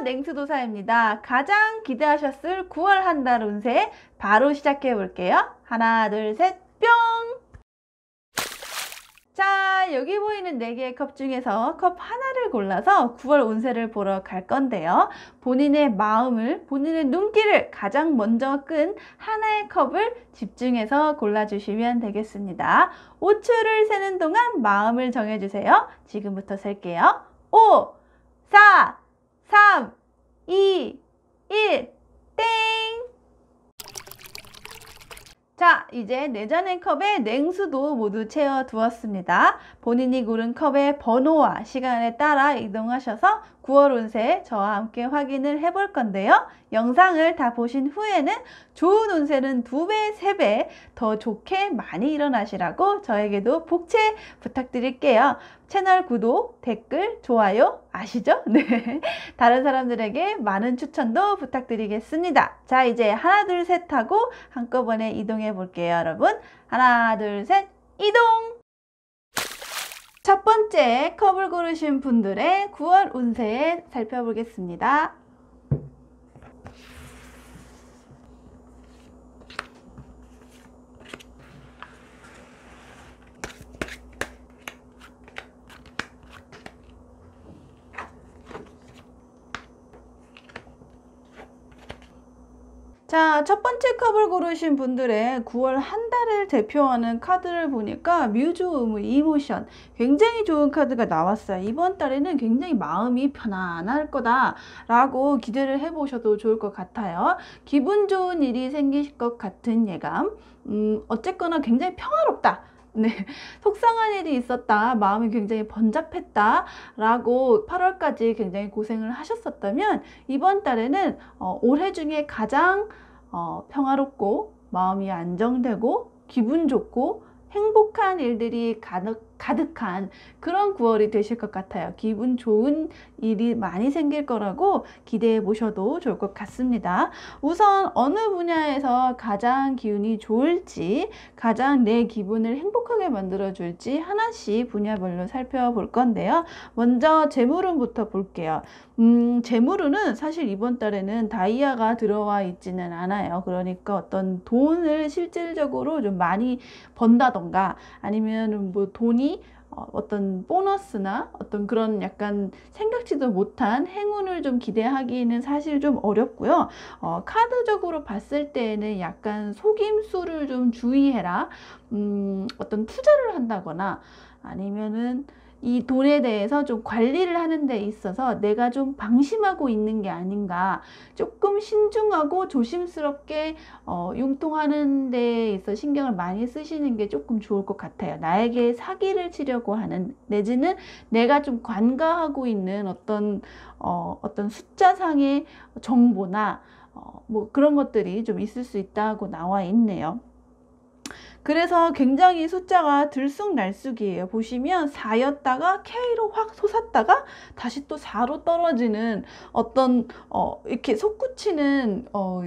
냉수도사입니다. 가장 기대하셨을 9월 한 달 운세 바로 시작해 볼게요. 하나, 둘, 셋, 뿅! 자, 여기 보이는 4개의 컵 중에서 컵 하나를 골라서 9월 운세를 보러 갈 건데요. 본인의 마음을, 본인의 눈길을 가장 먼저 끈 하나의 컵을 집중해서 골라주시면 되겠습니다. 5초를 세는 동안 마음을 정해주세요. 지금부터 셀게요. 5, 4, 3, 2, 1, 땡! 자, 이제 내전의 컵에 냉수도 모두 채워 두었습니다. 본인이 고른 컵의 번호와 시간에 따라 이동하셔서 9월 운세 저와 함께 확인을 해볼 건데요. 영상을 다 보신 후에는 좋은 운세는 2배, 3배 더 좋게 많이 일어나시라고 저에게도 복채 부탁드릴게요. 채널 구독, 댓글, 좋아요 아시죠? 네. 다른 사람들에게 많은 추천도 부탁드리겠습니다. 자, 이제 하나, 둘, 셋 하고 한꺼번에 이동해 볼게요, 여러분. 하나, 둘, 셋, 이동! 첫 번째 컵을 고르신 분들의 9월 운세 살펴보겠습니다. 자, 첫 번째 컵을 고르신 분들의 9월 한 달을 대표하는 카드를 보니까 뮤즈 이모션, 굉장히 좋은 카드가 나왔어요. 이번 달에는 굉장히 마음이 편안할 거다 라고 기대를 해보셔도 좋을 것 같아요. 기분 좋은 일이 생길 것 같은 예감, 어쨌거나 굉장히 평화롭다. 네, 속상한 일이 있었다, 마음이 굉장히 번잡했다 라고 8월까지 굉장히 고생을 하셨었다면 이번 달에는 올해 중에 가장 평화롭고 마음이 안정되고 기분 좋고 행복한 일들이 가득한 그런 9월이 되실 것 같아요. 기분 좋은 일이 많이 생길 거라고 기대해 보셔도 좋을 것 같습니다. 우선 어느 분야에서 가장 기운이 좋을지, 가장 내 기분을 행복하게 만들어 줄지 하나씩 분야별로 살펴볼 건데요. 먼저 재물운부터 볼게요. 재물운은 사실 이번 달에는 다이아가 들어와 있지는 않아요. 그러니까 어떤 돈을 실질적으로 좀 많이 번다던가 아니면 뭐 돈이 어떤 보너스나 어떤 그런 약간 생각지도 못한 행운을 좀 기대하기는 사실 좀 어렵고요. 카드적으로 봤을 때에는 약간 속임수를 좀 주의해라. 어떤 투자를 한다거나 아니면은 이 돈에 대해서 좀 관리를 하는 데 있어서 내가 좀 방심하고 있는 게 아닌가, 조금 신중하고 조심스럽게 융통하는 데 있어 신경을 많이 쓰시는 게 조금 좋을 것 같아요. 나에게 사기를 치려고 하는, 내지는 내가 좀 관가하고 있는 어떤 숫자상의 정보나 뭐 그런 것들이 좀 있을 수 있다고 나와 있네요. 그래서 굉장히 숫자가 들쑥날쑥이에요. 보시면 4였다가 K로 확 솟았다가 다시 또 4로 떨어지는 어떤 이렇게 솟구치는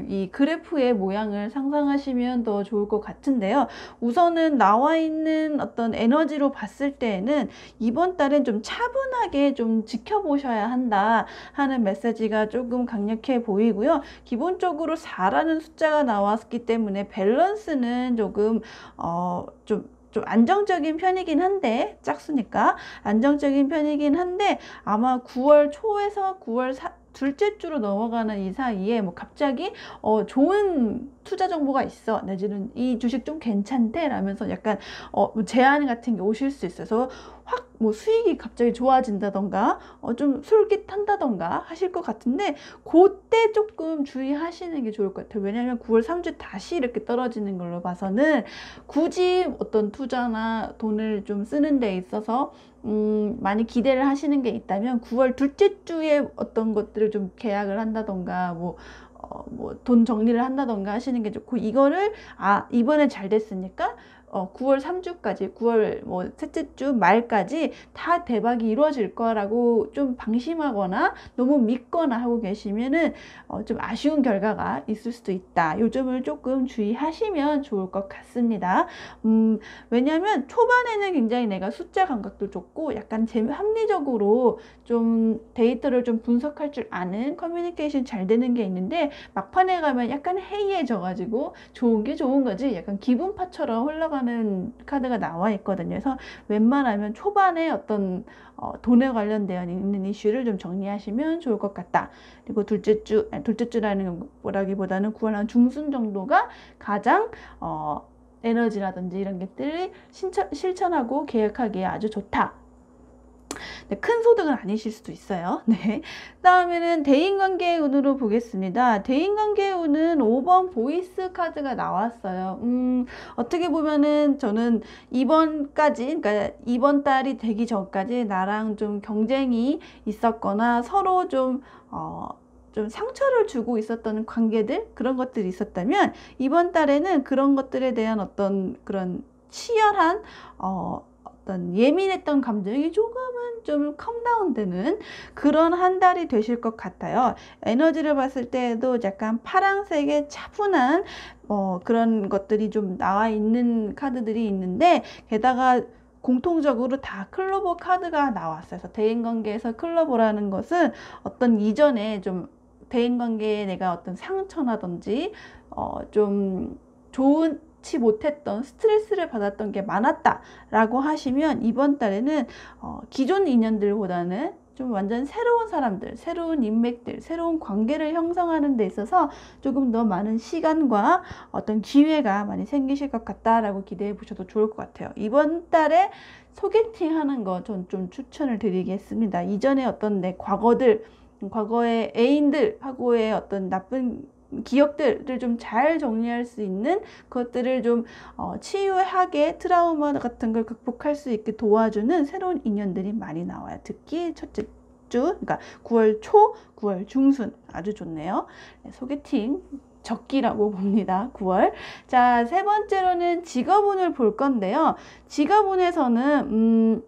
이 그래프의 모양을 상상하시면 더 좋을 것 같은데요. 우선은 나와 있는 어떤 에너지로 봤을 때에는 이번 달은 좀 차분하게 좀 지켜보셔야 한다 하는 메시지가 조금 강력해 보이고요. 기본적으로 4라는 숫자가 나왔기 때문에 밸런스는 조금 좀 안정적인 편이긴 한데, 짝수니까 안정적인 편이긴 한데 아마 9월 초에서 9월 둘째 주로 넘어가는 이 사이에 뭐 갑자기 좋은 투자 정보가 있어, 내지는 이 주식 좀 괜찮대 라면서 약간 제안 같은 게 오실 수 있어서 확 뭐 수익이 갑자기 좋아진다던가 좀 솔깃한다던가 하실 것 같은데, 그때 조금 주의하시는 게 좋을 것 같아요. 왜냐하면 9월 3주 다시 이렇게 떨어지는 걸로 봐서는 굳이 어떤 투자나 돈을 좀 쓰는 데 있어서 많이 기대를 하시는 게 있다면 9월 둘째 주에 어떤 것들을 좀 계약을 한다던가 뭐 돈 정리를 한다던가 하시는 게 좋고, 이거를 이번에 잘 됐으니까 9월 3주까지 9월 뭐 셋째 주 말까지 다 대박이 이루어질 거라고 좀 방심하거나 너무 믿거나 하고 계시면은 좀 아쉬운 결과가 있을 수도 있다. 요 점을 조금 주의하시면 좋을 것 같습니다. 왜냐하면 초반에는 굉장히 내가 숫자 감각도 좋고 약간 합리적으로 좀 데이터를 좀 분석할 줄 아는 커뮤니케이션 잘 되는 게 있는데 막판에 가면 약간 해이해져 가지고 좋은 게 좋은 거지 약간 기분파처럼 흘러가는 카드가 나와 있거든요. 그래서 웬만하면 초반에 어떤 돈에 관련되어 있는 이슈를 좀 정리하시면 좋을 것 같다. 그리고 둘째 주라는 거라기보다는 9월 한 중순 정도가 가장 에너지라든지 이런 것들을 실천하고 계획하기에 아주 좋다. 네, 큰 소득은 아니실 수도 있어요. 네. 다음에는 대인관계의 운으로 보겠습니다. 대인관계의 운은 5번 보이스 카드가 나왔어요. 어떻게 보면은 저는 그러니까 이번 달이 되기 전까지 나랑 좀 경쟁이 있었거나 서로 좀 상처를 주고 있었던 관계들, 그런 것들이 있었다면, 이번 달에는 그런 것들에 대한 어떤 그런 치열한, 어떤 예민했던 감정이 조금은 좀 컴다운 되는 그런 한 달이 되실 것 같아요. 에너지를 봤을 때도 약간 파란색의 차분한 그런 것들이 좀 나와 있는 카드들이 있는데, 게다가 공통적으로 다 클로버 카드가 나왔어요. 그래서 대인관계에서 클로버라는 것은 어떤 이전에 좀 대인관계에 내가 어떤 상처라든지 좀 좋지 못했던 스트레스를 받았던 게 많았다 라고 하시면 이번 달에는 기존 인연들보다는 좀 완전 새로운 사람들, 새로운 인맥들, 새로운 관계를 형성하는 데 있어서 조금 더 많은 시간과 어떤 기회가 많이 생기실 것 같다라고 기대해 보셔도 좋을 것 같아요. 이번 달에 소개팅 하는 거 전 좀 추천을 드리겠습니다. 이전에 어떤 내 과거의 애인들하고의 어떤 나쁜 기억들을 좀 잘 정리할 수 있는 것들을 좀 치유하게 트라우마 같은 걸 극복할 수 있게 도와주는 새로운 인연들이 많이 나와요. 특히 첫째 주, 그러니까 9월 초, 9월 중순 아주 좋네요. 네, 소개팅 적기라고 봅니다. 9월. 자, 세 번째로는 직업운을 볼 건데요. 직업운에서는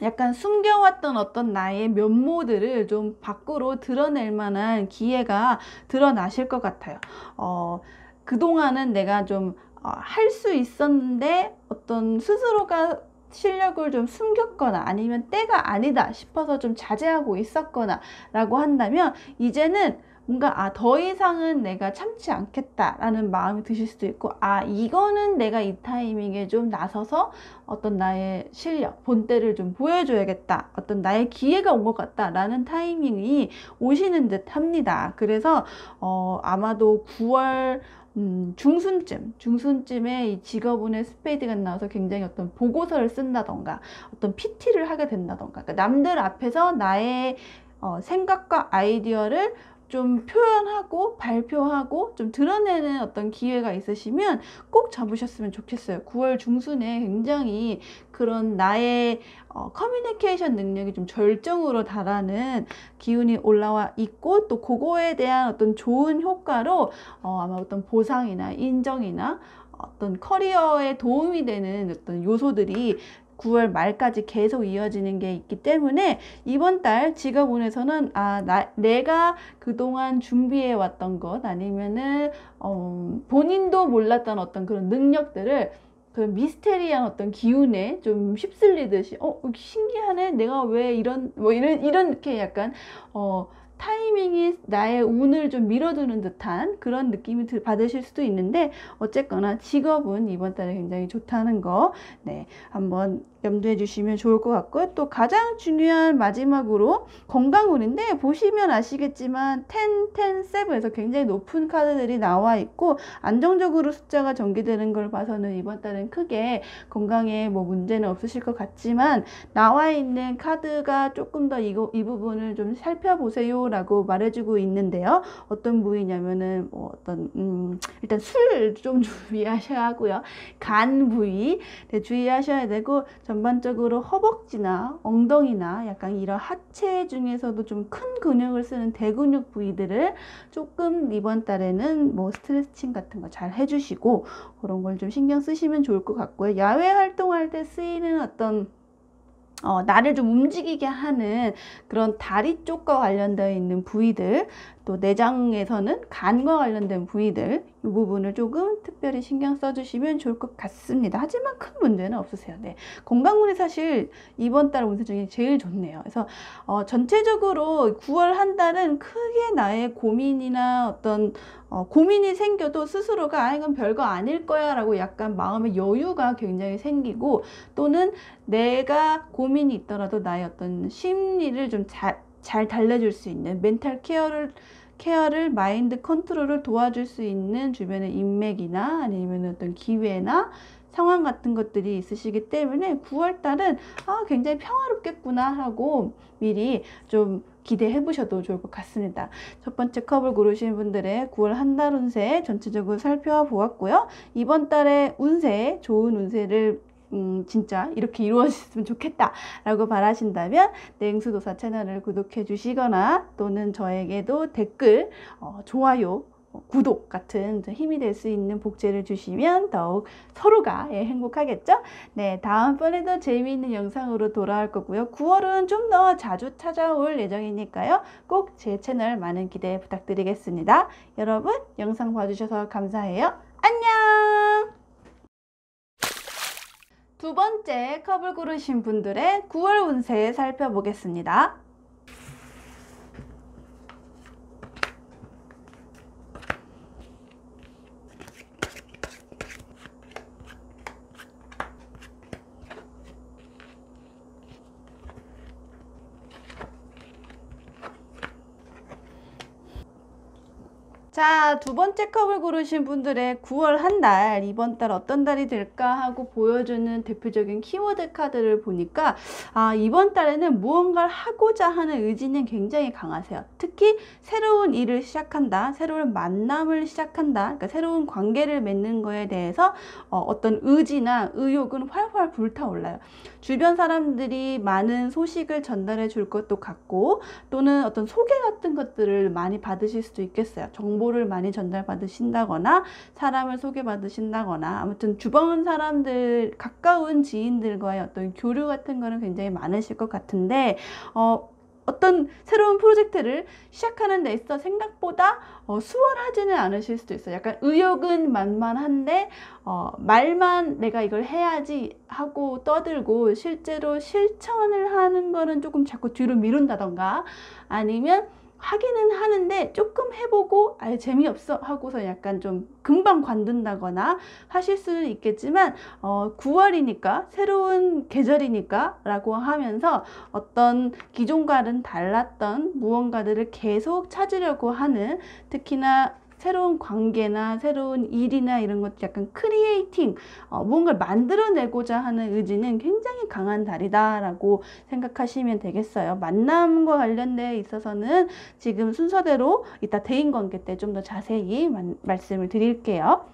약간 숨겨왔던 어떤 나의 면모들을 좀 밖으로 드러낼 만한 기회가 드러나실 것 같아요. 그동안은 내가 좀 할 수 있었는데 어떤 스스로가 실력을 좀 숨겼거나 아니면 때가 아니다 싶어서 좀 자제하고 있었거나 라고 한다면 이제는 뭔가 더 이상은 내가 참지 않겠다라는 마음이 드실 수도 있고 이거는 내가 이 타이밍에 좀 나서서 어떤 나의 실력, 본때를 좀 보여줘야겠다. 어떤 나의 기회가 온 것 같다라는 타이밍이 오시는 듯 합니다. 그래서 아마도 9월 중순쯤에 이 직업운의 스페이드가 나와서 굉장히 어떤 보고서를 쓴다던가 어떤 PT를 하게 된다던가 그러니까 남들 앞에서 나의 생각과 아이디어를 좀 표현하고 발표하고 좀 드러내는 어떤 기회가 있으시면 꼭 잡으셨으면 좋겠어요. 9월 중순에 굉장히 그런 나의 커뮤니케이션 능력이 좀 절정으로 달하는 기운이 올라와 있고 또 그거에 대한 어떤 좋은 효과로 아마 어떤 보상이나 인정이나 어떤 커리어에 도움이 되는 어떤 요소들이 9월 말까지 계속 이어지는 게 있기 때문에 이번 달 직업운에서는 내가 그동안 준비해 왔던 것 아니면은 본인도 몰랐던 어떤 그런 능력들을 그 미스테리한 어떤 기운에 좀 휩쓸리듯이 신기하네 내가 왜 이렇게 약간 타이밍이 나의 운을 좀 밀어두는 듯한 그런 느낌이 받으실 수도 있는데 어쨌거나 직업은 이번 달에 굉장히 좋다는 거 네, 한번 염두해 주시면 좋을 것 같고요. 또 가장 중요한 마지막으로 건강운인데 보시면 아시겠지만 10, 10, 7에서 굉장히 높은 카드들이 나와 있고 안정적으로 숫자가 전개되는 걸 봐서는 이번 달은 크게 건강에 뭐 문제는 없으실 것 같지만 나와 있는 카드가 조금 더 이 부분을 좀 살펴보세요 라고 말해주고 있는데요. 어떤 부위냐면은 일단 술 좀 주의하셔야 하고요. 간 부위 주의하셔야 되고 전반적으로 허벅지나 엉덩이나 약간 이런 하체 중에서도 좀 큰 근육을 쓰는 대근육 부위들을 조금 이번 달에는 뭐 스트레칭 같은 거 잘 해주시고 그런 걸 좀 신경 쓰시면 좋을 것 같고요. 야외 활동할 때 쓰이는 어떤 나를 좀 움직이게 하는 그런 다리 쪽과 관련되어 있는 부위들, 또 내장에서는 간과 관련된 부위들, 이 부분을 조금 특별히 신경 써주시면 좋을 것 같습니다. 하지만 큰 문제는 없으세요. 네. 건강운이 사실 이번 달 운세 중에 제일 좋네요. 그래서 전체적으로 9월 한 달은 크게 나의 고민이나 어떤 고민이 생겨도 스스로가 아 이건 별거 아닐 거야 라고 약간 마음의 여유가 굉장히 생기고, 또는 내가 고민이 있더라도 나의 어떤 심리를 좀 잘 달래줄 수 있는 멘탈 케어를 마인드 컨트롤을 도와줄 수 있는 주변의 인맥이나 아니면 어떤 기회나 상황 같은 것들이 있으시기 때문에 9월 달은 굉장히 평화롭겠구나 하고 미리 좀 기대해 보셔도 좋을 것 같습니다. 첫 번째 컵을 고르신 분들의 9월 한 달 운세 전체적으로 살펴보았고요. 이번 달의 운세, 좋은 운세를 진짜 이렇게 이루어졌으면 좋겠다 라고 바라신다면 냉수도사 채널을 구독해 주시거나 또는 저에게도 댓글, 좋아요, 구독 같은 힘이 될 수 있는 복제를 주시면 더욱 서로가 행복하겠죠? 네, 다음번에도 재미있는 영상으로 돌아올 거고요. 9월은 좀 더 자주 찾아올 예정이니까요. 꼭 제 채널 많은 기대 부탁드리겠습니다. 여러분 영상 봐주셔서 감사해요. 안녕! 두 번째 컵을 고르신 분들의 9월 운세 살펴보겠습니다. 자, 두 번째 컵을 고르신 분들의 9월 한 달, 이번 달 어떤 달이 될까 하고 보여주는 대표적인 키워드 카드를 보니까 이번 달에는 무언가를 하고자 하는 의지는 굉장히 강하세요. 특히 새로운 일을 시작한다, 새로운 만남을 시작한다, 그러니까 새로운 관계를 맺는 거에 대해서 어떤 의지나 의욕은 활활 불타올라요. 주변 사람들이 많은 소식을 전달해 줄 것도 같고, 또는 어떤 소개 같은 것들을 많이 받으실 수도 있겠어요. 정보를 많이 전달받으신다거나 사람을 소개받으신다거나, 아무튼 주변 사람들, 가까운 지인들과의 어떤 교류 같은 거는 굉장히 많으실 것 같은데, 어떤 새로운 프로젝트를 시작하는 데 있어 생각보다 수월하지는 않으실 수도 있어요. 약간 의욕은 만만한데 말만 내가 이걸 해야지 하고 떠들고 실제로 실천을 하는 거는 조금 자꾸 뒤로 미룬다던가, 아니면 하기는 하는데 조금 해보고 아예 재미없어 하고서 약간 좀 금방 관둔다거나 하실 수는 있겠지만 9월이니까 새로운 계절이니까 라고 하면서 어떤 기존과는 달랐던 무언가들을 계속 찾으려고 하는, 특히나 새로운 관계나 새로운 일이나 이런 것도 약간 크리에이팅, 무언가를 만들어내고자 하는 의지는 굉장히 강한 달이다 라고 생각하시면 되겠어요. 만남과 관련돼 있어서는 지금 순서대로 이따 대인관계 때 좀 더 자세히 말씀을 드릴게요.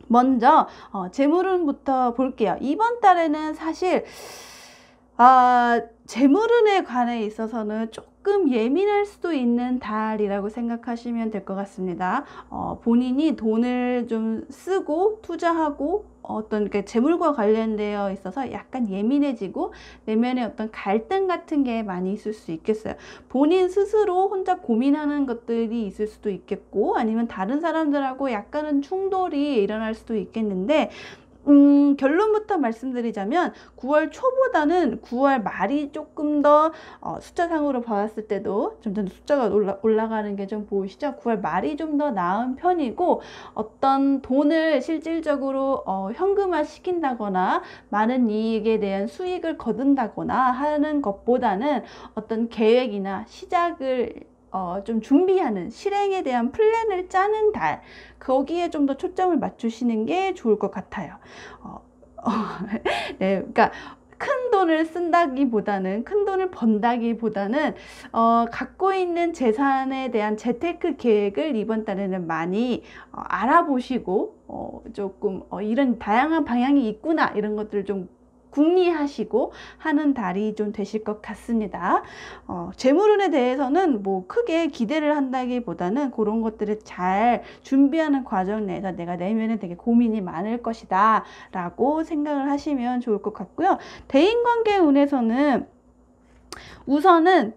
먼저 재물운부터 볼게요. 이번 달에는 사실 재물운에 관해 있어서는 조금 예민할 수도 있는 달이라고 생각하시면 될 것 같습니다. 본인이 돈을 좀 쓰고 투자하고 어떤 재물과 관련되어 있어서 약간 예민해지고 내면의 어떤 갈등 같은 게 많이 있을 수 있겠어요. 본인 스스로 혼자 고민하는 것들이 있을 수도 있겠고, 아니면 다른 사람들하고 약간은 충돌이 일어날 수도 있겠는데, 결론부터 말씀드리자면 9월 초보다는 9월 말이 조금 더 숫자상으로 봤을 때도 점점 숫자가 올라가는 게 좀 보이시죠? 9월 말이 좀 더 나은 편이고, 어떤 돈을 실질적으로 현금화 시킨다거나 많은 이익에 대한 수익을 거둔다거나 하는 것보다는 어떤 계획이나 시작을 좀 준비하는, 실행에 대한 플랜을 짜는 달, 거기에 좀 더 초점을 맞추시는 게 좋을 것 같아요. 네, 그러니까 큰 돈을 쓴다기보다는, 큰 돈을 번다기보다는 갖고 있는 재산에 대한 재테크 계획을 이번 달에는 많이 알아보시고 조금 이런 다양한 방향이 있구나 이런 것들을 좀 궁리하시고 하는 달이 좀 되실 것 같습니다. 재물운에 대해서는 뭐 크게 기대를 한다기보다는 그런 것들을 잘 준비하는 과정 내에서 내가 내면에 되게 고민이 많을 것이다 라고 생각을 하시면 좋을 것 같고요. 대인관계 운에서는 우선은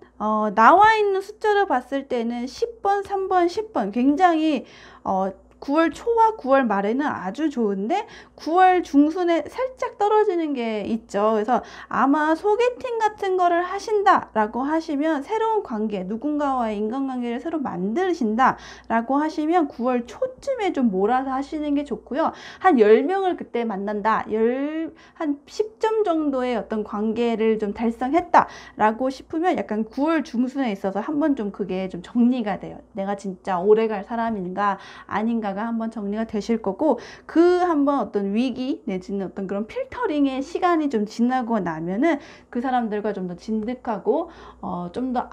나와 있는 숫자로 봤을 때는 10번, 3번, 10번 굉장히 9월 초와 9월 말에는 아주 좋은데 9월 중순에 살짝 떨어지는 게 있죠. 그래서 아마 소개팅 같은 거를 하신다 라고 하시면 새로운 관계, 누군가와의 인간관계를 새로 만드신다 라고 하시면 9월 초쯤에 좀 몰아서 하시는 게 좋고요. 한 10명을 그때 만난다, 한 10점 정도의 어떤 관계를 좀 달성했다 라고 싶으면 약간 9월 중순에 있어서 한번 좀 그게 좀 정리가 돼요. 내가 진짜 오래 갈 사람인가 아닌가가 한번 정리가 되실 거고, 그 한번 어떤 위기 내지는 어떤 그런 필터링의 시간이 좀 지나고 나면은 그 사람들과 좀 더 진득하고 좀 더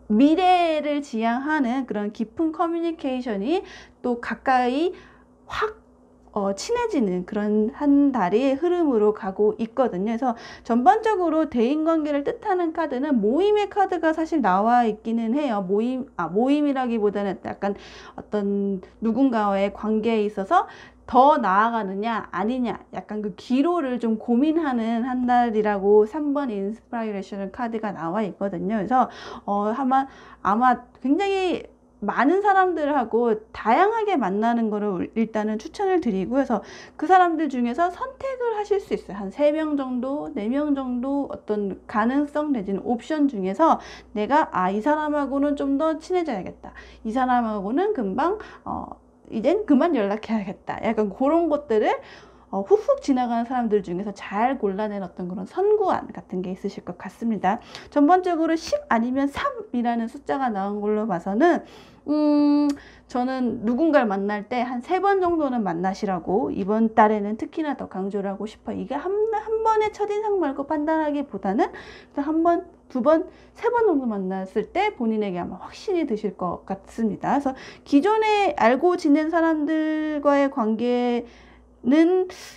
미래를 지향하는 그런 깊은 커뮤니케이션이 또 가까이 확 친해지는 그런 한 달의 흐름으로 가고 있거든요. 그래서 전반적으로 대인관계를 뜻하는 카드는 모임의 카드가 사실 나와 있기는 해요. 모임이라기보다는 약간 어떤 누군가와의 관계에 있어서 더 나아가느냐 아니냐, 약간 그 기로를 좀 고민하는 한 달이라고 3번 인스파이레이션 카드가 나와 있거든요. 그래서 아마 굉장히 많은 사람들하고 다양하게 만나는 거를 일단은 추천을 드리고, 그래서 그 사람들 중에서 선택을 하실 수 있어요. 한 3명 정도, 4명 정도 어떤 가능성 내지는 옵션 중에서 내가 이 사람하고는 좀 더 친해져야겠다, 이 사람하고는 금방 이젠 그만 연락해야겠다, 약간 그런 것들을 훅훅 지나가는 사람들 중에서 잘 골라낸 어떤 그런 선구안 같은 게 있으실 것 같습니다. 전반적으로 10 아니면 3이라는 숫자가 나온 걸로 봐서는 저는 누군가를 만날 때 한 3번 정도는 만나시라고 이번 달에는 특히나 더 강조를 하고 싶어요. 이게 한 번의 첫인상 말고 판단하기보다는 한 번, 2번, 3번 정도 만났을 때 본인에게 아마 확신이 드실 것 같습니다. 그래서 기존에 알고 지낸 사람들과의 관계는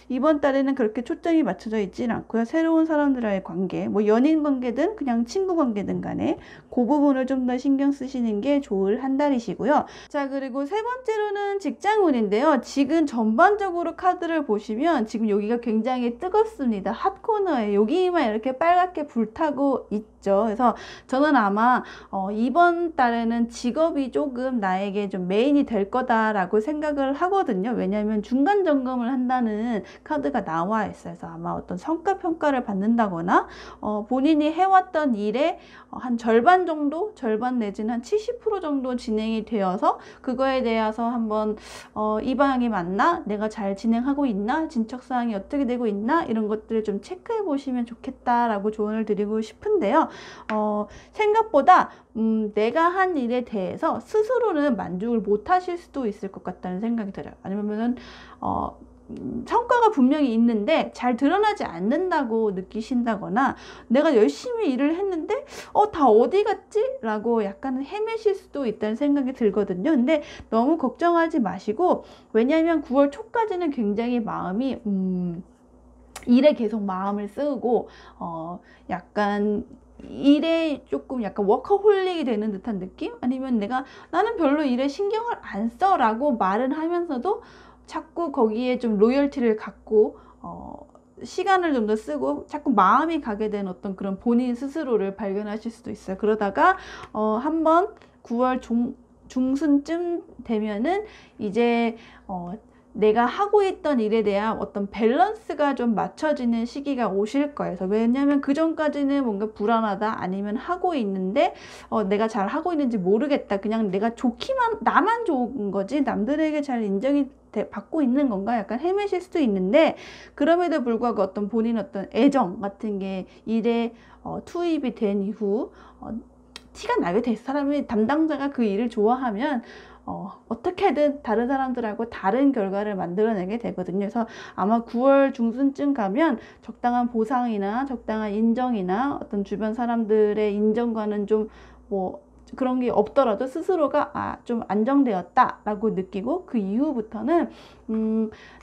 이번 달에는 그렇게 초점이 맞춰져 있지는 않고요. 새로운 사람들과의 관계, 뭐 연인 관계든 그냥 친구 관계든 간에 그 부분을 좀 더 신경 쓰시는 게 좋을 한 달이시고요. 자, 그리고 세 번째로는 직장운인데요. 지금 전반적으로 카드를 보시면 지금 여기가 굉장히 뜨겁습니다. 핫코너에 여기만 이렇게 빨갛게 불타고 있죠. 그래서 저는 아마 이번 달에는 직업이 조금 나에게 좀 메인이 될 거다라고 생각을 하거든요. 왜냐하면 중간 점검을 한다는 카드가 나와 있어요. 그래서 아마 어떤 성과 평가를 받는다거나 본인이 해왔던 일에 한 절반 정도, 절반 내지는 한 70% 정도 진행이 되어서 그거에 대해서 한번 이 방향이 맞나? 내가 잘 진행하고 있나? 진척사항이 어떻게 되고 있나? 이런 것들을 좀 체크해 보시면 좋겠다라고 조언을 드리고 싶은데요. 생각보다 내가 한 일에 대해서 스스로는 만족을 못 하실 수도 있을 것 같다는 생각이 들어요. 아니면은 성과가 분명히 있는데 잘 드러나지 않는다고 느끼신다거나, 내가 열심히 일을 했는데 다 어디 갔지? 라고 약간 헤매실 수도 있다는 생각이 들거든요. 근데 너무 걱정하지 마시고, 왜냐하면 9월 초까지는 굉장히 마음이 일에 계속 마음을 쓰고 약간 일에 조금 약간 워커홀릭이 되는 듯한 느낌? 아니면 나는 별로 일에 신경을 안 써 라고 말은 하면서도 자꾸 거기에 좀 로열티를 갖고 시간을 좀 더 쓰고 자꾸 마음이 가게 된 어떤 그런 본인 스스로를 발견하실 수도 있어요. 그러다가 한번 9월 중순쯤 되면은 이제 내가 하고 있던 일에 대한 어떤 밸런스가 좀 맞춰지는 시기가 오실 거예요. 왜냐하면 그 전까지는 뭔가 불안하다, 아니면 하고 있는데 내가 잘 하고 있는지 모르겠다, 그냥 내가 나만 좋은 거지 남들에게 잘 인정이 받고 있는 건가, 약간 헤매실 수도 있는데, 그럼에도 불구하고 어떤 본인 어떤 애정 같은 게 일에 투입이 된 이후 티가 나게 될 사람이, 담당자가 그 일을 좋아하면 어떻게든 다른 사람들하고 다른 결과를 만들어내게 되거든요. 그래서 아마 9월 중순쯤 가면 적당한 보상이나 적당한 인정이나 어떤 주변 사람들의 인정과는 좀 그런 게 없더라도 스스로가 좀 안정되었다 라고 느끼고, 그 이후부터는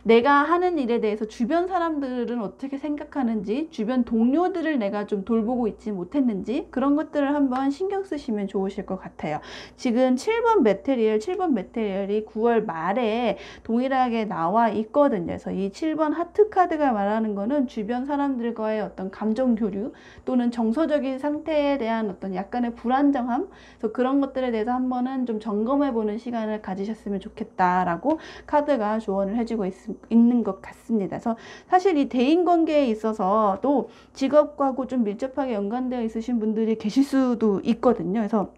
내가 하는 일에 대해서 주변 사람들은 어떻게 생각하는지, 주변 동료들을 내가 좀 돌보고 있지 못했는지, 그런 것들을 한번 신경 쓰시면 좋으실 것 같아요. 지금 7번 메테리얼이 9월 말에 동일하게 나와 있거든요. 그래서 이 7번 하트 카드가 말하는 거는 주변 사람들과의 어떤 감정 교류, 또는 정서적인 상태에 대한 어떤 약간의 불안정함, 그래서 그런 것들에 대해서 한번은 좀 점검해 보는 시간을 가지셨으면 좋겠다라고 카드가 조언을 해주고 있는 것 같습니다. 그래서 사실 이 대인관계에 있어서도 직업과고 좀 밀접하게 연관되어 있으신 분들이 계실 수도 있거든요. 그래서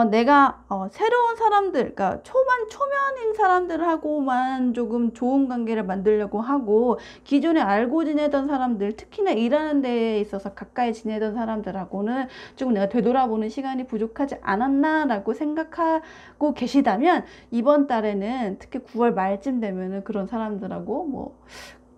내가 새로운 사람들, 그러니까 초면인 사람들하고만 조금 좋은 관계를 만들려고 하고, 기존에 알고 지내던 사람들, 특히나 일하는 데에 있어서 가까이 지내던 사람들하고는 조금 내가 되돌아보는 시간이 부족하지 않았나라고 생각하고 계시다면, 이번 달에는 특히 9월 말쯤 되면은 그런 사람들하고 뭐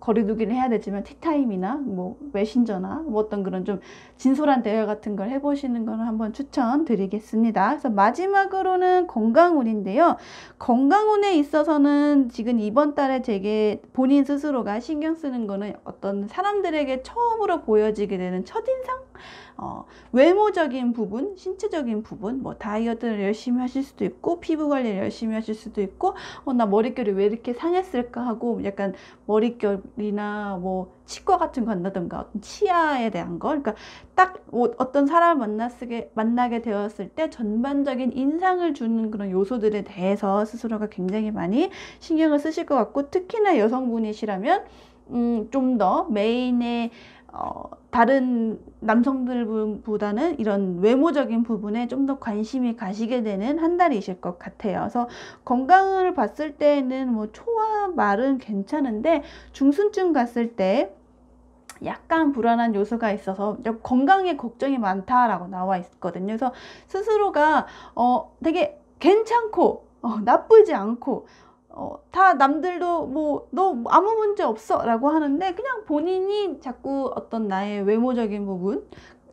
거리두기를 해야 되지만 티타임이나 뭐 메신저나 뭐 어떤 그런 좀 진솔한 대화 같은 걸 해보시는 걸 한번 추천드리겠습니다. 그래서 마지막으로는 건강운인데요. 건강운에 있어서는 지금 이번 달에 되게 본인 스스로가 신경 쓰는 거는 어떤 사람들에게 처음으로 보여지게 되는 첫인상? 외모적인 부분, 신체적인 부분, 뭐 다이어트를 열심히 하실 수도 있고, 피부 관리를 열심히 하실 수도 있고, 나 머릿결이 왜 이렇게 상했을까 하고 약간 머릿결이나 뭐 치과 같은 거 한다든가 어떤 치아에 대한 거, 그러니까 딱 어떤 사람을 만나게 되었을 때 전반적인 인상을 주는 그런 요소들에 대해서 스스로가 굉장히 많이 신경을 쓰실 것 같고, 특히나 여성분이시라면 좀 더 메인의 다른 남성들보다는 이런 외모적인 부분에 좀 더 관심이 가시게 되는 한 달이실 것 같아요. 그래서 건강을 봤을 때는 뭐 초와 말은 괜찮은데, 중순쯤 갔을 때 약간 불안한 요소가 있어서 건강에 걱정이 많다라고 나와 있거든요. 그래서 스스로가 되게 괜찮고 나쁘지 않고 다 남들도 뭐 너 아무 문제 없어 라고 하는데, 그냥 본인이 자꾸 어떤 나의 외모적인 부분,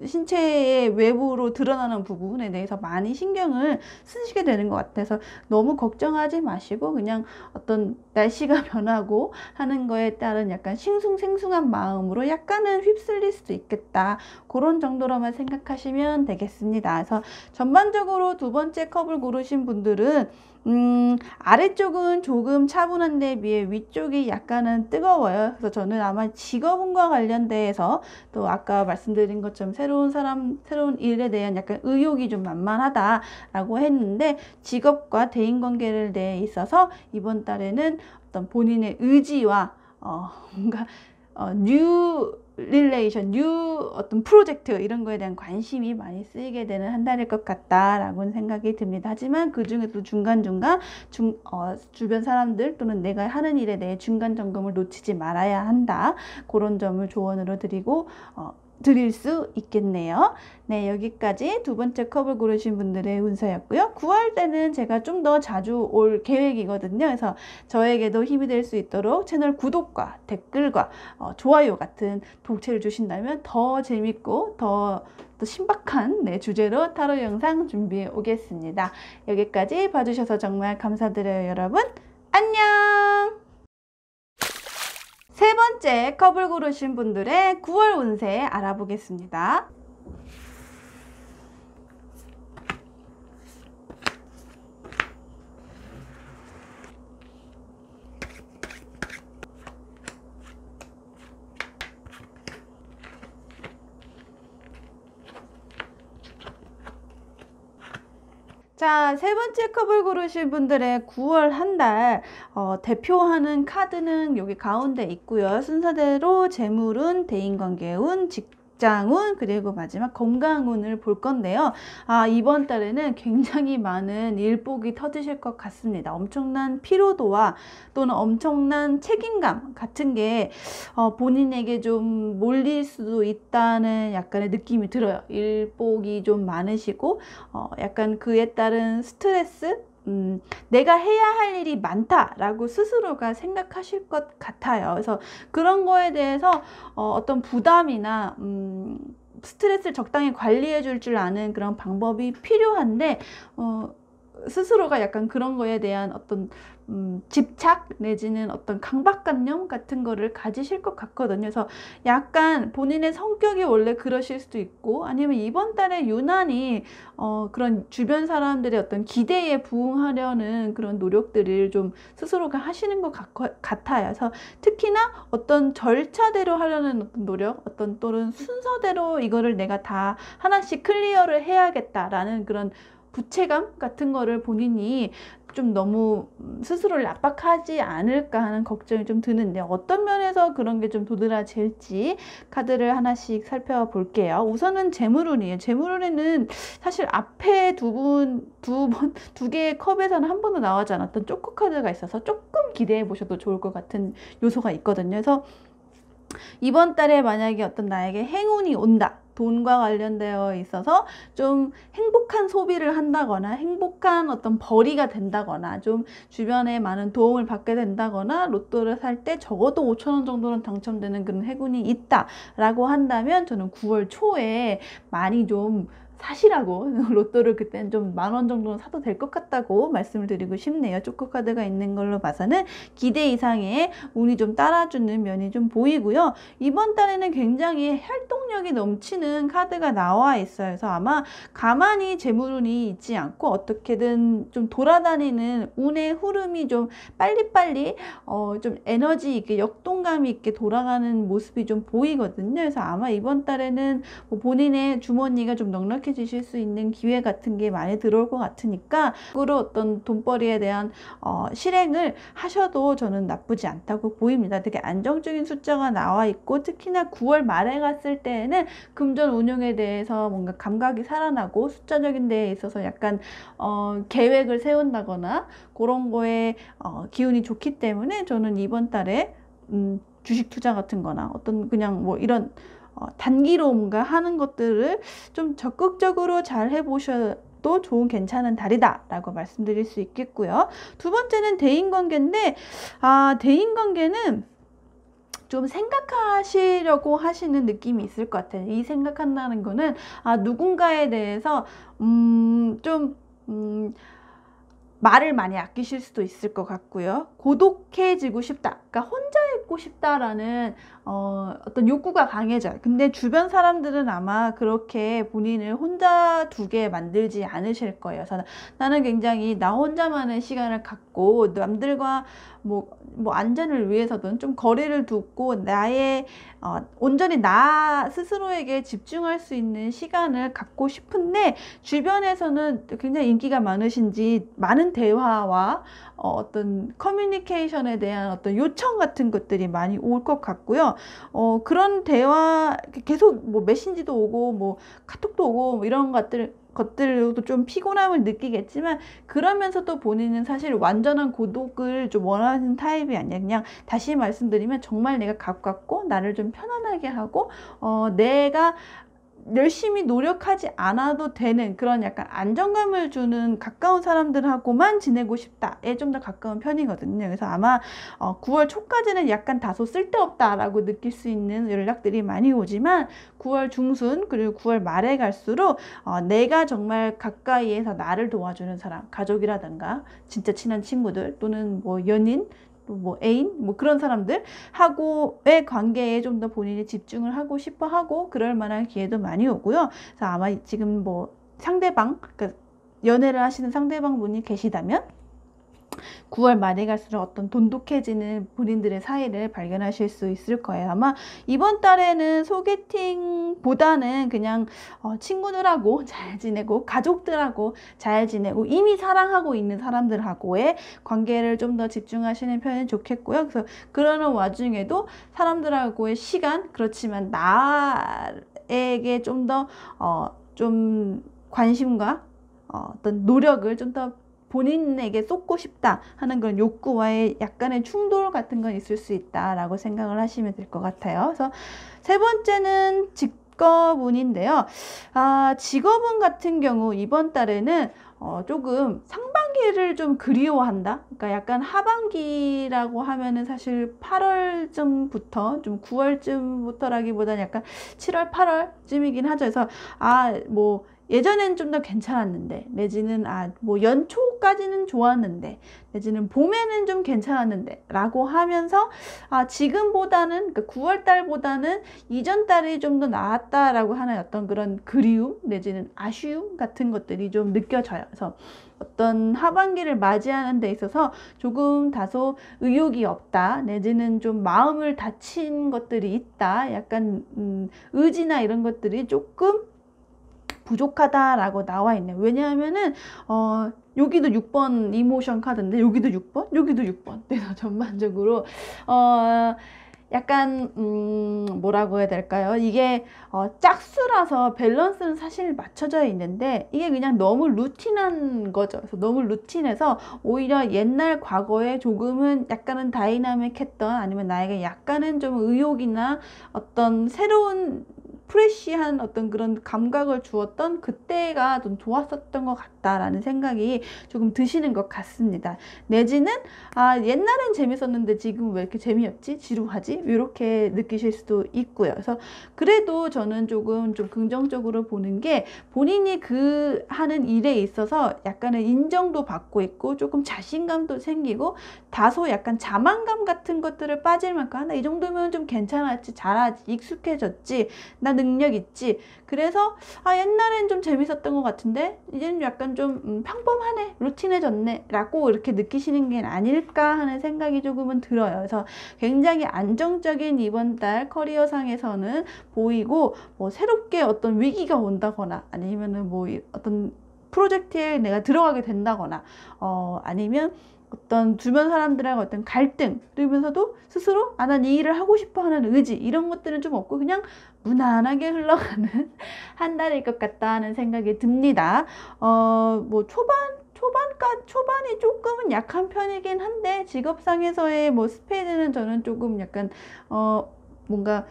신체의 외부로 드러나는 부분에 대해서 많이 신경을 쓰시게 되는 것 같아서 너무 걱정하지 마시고, 그냥 어떤 날씨가 변하고 하는 거에 따른 약간 싱숭생숭한 마음으로 약간은 휩쓸릴 수도 있겠다, 그런 정도로만 생각하시면 되겠습니다. 그래서 전반적으로 두 번째 컵을 고르신 분들은 아래쪽은 조금 차분한 데 비해 위쪽이 약간은 뜨거워요. 그래서 저는 아마 직업운과 관련돼서, 또 아까 말씀드린 것처럼 새로운 일에 대한 약간 의욕이 좀 만만하다라고 했는데, 직업과 대인관계를 대해 있어서 이번 달에는 어떤 본인의 의지와 뭔가 뉴 릴레이션, 뉴 어떤 프로젝트, 이런 거에 대한 관심이 많이 쓰이게 되는 한 달일 것 같다라고는 생각이 듭니다. 하지만 그 중에도 중간중간 주변 사람들 또는 내가 하는 일에 대해 중간 점검을 놓치지 말아야 한다, 그런 점을 조언으로 드릴 수 있겠네요. 네, 여기까지 두 번째 컵을 고르신 분들의 운세였고요. 9월 때는 제가 좀 더 자주 올 계획이거든요. 그래서 저에게도 힘이 될 수 있도록 채널 구독과 댓글과 좋아요 같은 동체를 주신다면 더 재밌고 더 신박한 주제로 타로 영상 준비해 오겠습니다. 여기까지 봐주셔서 정말 감사드려요, 여러분. 안녕! 세 번째 컵을 고르신 분들의 9월 운세 알아보겠습니다. 자, 세 번째 컵을 고르신 분들의 9월 한 달 대표하는 카드는 여기 가운데 있고요. 순서대로 재물운, 대인관계운, 직장운, 그리고 마지막 건강운을 볼 건데요. 이번 달에는 굉장히 많은 일복이 터지실 것 같습니다. 엄청난 피로도와 또는 엄청난 책임감 같은 게 본인에게 좀 몰릴 수도 있다는 약간의 느낌이 들어요. 일복이 좀 많으시고 약간 그에 따른 스트레스, 내가 해야 할 일이 많다라고 스스로가 생각하실 것 같아요. 그래서 그런 거에 대해서 어떤 부담이나 스트레스를 적당히 관리해 줄 줄 아는 그런 방법이 필요한데 스스로가 약간 그런 거에 대한 어떤 집착 내지는 어떤 강박관념 같은 거를 가지실 것 같거든요. 그래서 약간 본인의 성격이 원래 그러실 수도 있고, 아니면 이번 달에 유난히 그런 주변 사람들의 어떤 기대에 부응하려는 그런 노력들을 좀 스스로가 하시는 것 같아요. 그래서 특히나 어떤 절차대로 하려는 어떤 노력, 어떤 또는 순서대로 이거를 내가 다 하나씩 클리어를 해야겠다라는 그런 부채감 같은 거를 본인이 좀 너무 스스로를 압박하지 않을까 하는 걱정이 좀 드는데, 어떤 면에서 그런 게 좀 도드라질지 카드를 하나씩 살펴볼게요. 우선은 재물운이에요. 재물운에는 사실 앞에 두 개의 컵에서는 한 번도 나오지 않았던 쪼커 카드가 있어서 조금 기대해 보셔도 좋을 것 같은 요소가 있거든요. 그래서 이번 달에 만약에 어떤 나에게 행운이 온다, 돈과 관련되어 있어서 좀 행복한 소비를 한다거나 행복한 어떤 벌이가 된다거나 좀 주변에 많은 도움을 받게 된다거나 로또를 살 때 적어도 5,000원 정도는 당첨되는 그런 행운이 있다라고 한다면, 저는 9월 초에 많이 좀 사시라고 로또를 그때는 좀 10,000원 정도는 사도 될 것 같다고 말씀을 드리고 싶네요. 쪼커 카드가 있는 걸로 봐서는 기대 이상의 운이 좀 따라주는 면이 좀 보이고요. 이번 달에는 굉장히 활동력이 넘치는 카드가 나와 있어요. 그래서 아마 가만히 재물운이 있지 않고 어떻게든 좀 돌아다니는 운의 흐름이 좀 빨리빨리 좀 에너지 있게 역동감이 있게 돌아가는 모습이 좀 보이거든요. 그래서 아마 이번 달에는 뭐 본인의 주머니가 좀 넉넉해지실 수 있는 기회 같은 게 많이 들어올 것 같으니까, 그로 어떤 돈벌이에 대한 실행을 하셔도 저는 나쁘지 않다고 보입니다. 되게 안정적인 숫자가 나와 있고, 특히나 9월 말에 갔을 때에는 금전 운용에 대해서 뭔가 감각이 살아나고 숫자적인 데에 있어서 약간 계획을 세운다거나 그런 거에 기운이 좋기 때문에, 저는 이번 달에 주식 투자 같은 거나 어떤 그냥 뭐 이런 단기로 뭔가 하는 것들을 좀 적극적으로 잘 해보셔도 좋은 괜찮은 달이다 라고 말씀드릴 수 있겠고요. 두 번째는 대인관계인데, 대인관계는 좀 생각하시려고 하시는 느낌이 있을 것 같아요. 이 생각한다는 거는 누군가에 대해서 좀 말을 많이 아끼실 수도 있을 것 같고요. 고독해지고 싶다, 그러니까 혼자 있고 싶다라는 어떤 욕구가 강해져요. 근데 주변 사람들은 아마 그렇게 본인을 혼자 두게 만들지 않으실 거예요. 그래서 나는 굉장히 나 혼자만의 시간을 갖고 남들과 뭐 안전을 위해서든 좀 거리를 두고 나의 온전히 나 스스로에게 집중할 수 있는 시간을 갖고 싶은데, 주변에서는 굉장히 인기가 많으신지 많은 대화와 어떤 커뮤니케이션에 대한 어떤 요청 같은 것들이 많이 올 것 같고요. 그런 대화 계속 뭐 메신지도 오고 뭐 카톡도 오고 뭐 이런 것들도 좀 피곤함을 느끼겠지만, 그러면서도 본인은 사실 완전한 고독을 좀 원하는 타입이 아니야. 그냥 다시 말씀드리면 정말 내가 가깝고 나를 좀 편안하게 하고 내가 열심히 노력하지 않아도 되는 그런 약간 안정감을 주는 가까운 사람들하고만 지내고 싶다에 좀 더 가까운 편이거든요. 그래서 아마 9월 초까지는 약간 다소 쓸데없다라고 느낄 수 있는 연락들이 많이 오지만, 9월 중순 그리고 9월 말에 갈수록 내가 정말 가까이에서 나를 도와주는 사람, 가족이라든가 진짜 친한 친구들 또는 뭐 연인, 뭐 애인, 뭐 그런 사람들 하고의 관계에 좀 더 본인이 집중을 하고 싶어 하고 그럴 만한 기회도 많이 오고요. 그래서 아마 지금 뭐 상대방, 그러니까 연애를 하시는 상대방 분이 계시다면 9월 말에 갈수록 어떤 돈독해지는 본인들의 사이를 발견하실 수 있을 거예요. 아마 이번 달에는 소개팅보다는 그냥 친구들하고 잘 지내고 가족들하고 잘 지내고 이미 사랑하고 있는 사람들하고의 관계를 좀 더 집중하시는 편이 좋겠고요. 그래서 그러는 와중에도 사람들하고의 시간, 그렇지만 나에게 좀 더 좀 관심과 어떤 노력을 좀 더 본인에게 쏟고 싶다 하는 그런 욕구와의 약간의 충돌 같은 건 있을 수 있다라고 생각을 하시면 될 것 같아요. 그래서 세 번째는 직업운인데요. 직업운 같은 경우 이번 달에는 조금 상반기를 좀 그리워한다. 그러니까 약간 하반기라고 하면은 사실 8월쯤부터 좀 9월쯤부터라기보다는 약간 7월, 8월쯤이긴 하죠. 그래서 뭐 예전엔 좀 더 괜찮았는데, 내지는 뭐 연초까지는 좋았는데, 내지는 봄에는 좀 괜찮았는데 라고 하면서 지금보다는, 그러니까 9월 달보다는 이전 달이 좀 더 나았다라고 하는 어떤 그런 그리움 내지는 아쉬움 같은 것들이 좀 느껴져요. 그래서 어떤 하반기를 맞이하는 데 있어서 조금 다소 의욕이 없다, 내지는 좀 마음을 다친 것들이 있다, 약간 의지나 이런 것들이 조금 부족하다라고 나와 있네요. 왜냐하면은 여기도 6번 이모션 카드인데 여기도 6번, 여기도 6번. 그래서 전반적으로 약간 뭐라고 해야 될까요? 이게 짝수라서 밸런스는 사실 맞춰져 있는데 이게 그냥 너무 루틴한 거죠. 그래서 너무 루틴해서 오히려 옛날 과거에 조금은 약간은 다이나믹했던, 아니면 나에게 약간은 좀 의욕이나 어떤 새로운 프레쉬한 어떤 그런 감각을 주었던 그때가 좀 좋았었던 것 같다라는 생각이 조금 드시는 것 같습니다. 내지는 옛날엔 재밌었는데 지금 왜 이렇게 재미없지? 지루하지? 이렇게 느끼실 수도 있고요. 그래서 그래도 저는 조금 좀 긍정적으로 보는 게, 본인이 그 하는 일에 있어서 약간의 인정도 받고 있고 조금 자신감도 생기고 다소 약간 자만감 같은 것들을 빠질 만큼 나 이 정도면 좀 괜찮았지, 잘하지, 익숙해졌지, 나 능력 있지. 그래서 옛날엔 좀 재밌었던 것 같은데 이제는 약간 좀 평범하네, 루틴해졌네 라고 이렇게 느끼시는 게 아닐까 하는 생각이 조금은 들어요. 그래서 굉장히 안정적인 이번 달 커리어상에서는 보이고, 뭐 새롭게 어떤 위기가 온다거나, 아니면은 뭐 어떤 프로젝트에 내가 들어가게 된다거나, 아니면 어떤 주변 사람들하고 어떤 갈등, 그러면서도 스스로 난 이 일을 하고 싶어 하는 의지, 이런 것들은 좀 없고 그냥 무난하게 흘러가는 한 달일 것 같다는 생각이 듭니다. 뭐 초반이 조금은 약한 편이긴 한데, 직업상에서의 뭐 스페이드는 저는 조금 약간 뭔가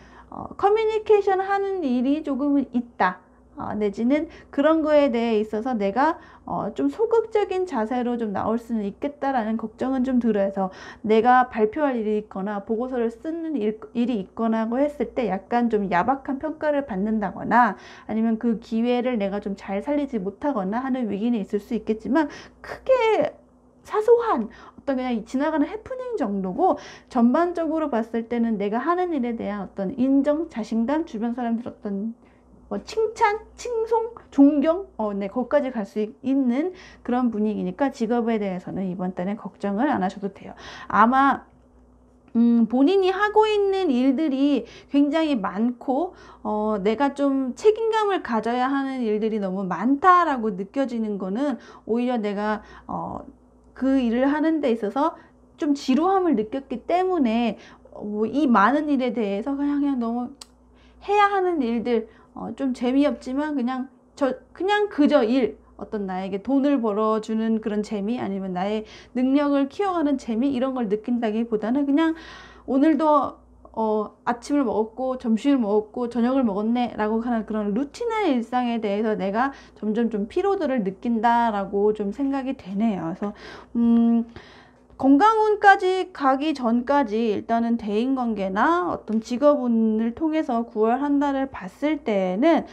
커뮤니케이션 하는 일이 조금은 있다, 내지는 그런 거에 대해 있어서 내가 좀 소극적인 자세로 좀 나올 수는 있겠다라는 걱정은 좀 들어서, 내가 발표할 일이 있거나 보고서를 쓰는 일이 있거나 했을 때 약간 좀 야박한 평가를 받는다거나, 아니면 그 기회를 내가 좀 잘 살리지 못하거나 하는 위기는 있을 수 있겠지만, 크게 사소한 어떤 그냥 지나가는 해프닝 정도고, 전반적으로 봤을 때는 내가 하는 일에 대한 어떤 인정, 자신감, 주변 사람들 어떤 칭찬, 칭송, 존경, 네, 거기까지 갈 수 있는 그런 분위기니까 직업에 대해서는 이번 달에 걱정을 안 하셔도 돼요. 아마 본인이 하고 있는 일들이 굉장히 많고 내가 좀 책임감을 가져야 하는 일들이 너무 많다라고 느껴지는 거는, 오히려 내가 그 일을 하는 데 있어서 좀 지루함을 느꼈기 때문에 이 많은 일에 대해서 그냥 너무 해야 하는 일들, 좀 재미없지만 그냥 그저 일, 어떤 나에게 돈을 벌어주는 그런 재미, 아니면 나의 능력을 키워가는 재미, 이런 걸 느낀다기보다는 그냥 오늘도 아침을 먹었고 점심을 먹었고 저녁을 먹었네 라고 하는 그런 루틴한 일상에 대해서 내가 점점 좀 피로도를 느낀다라고 좀 생각이 되네요. 그래서 건강운까지 가기 전까지 일단은 대인관계나 어떤 직업운을 통해서 9월 한 달을 봤을 때에는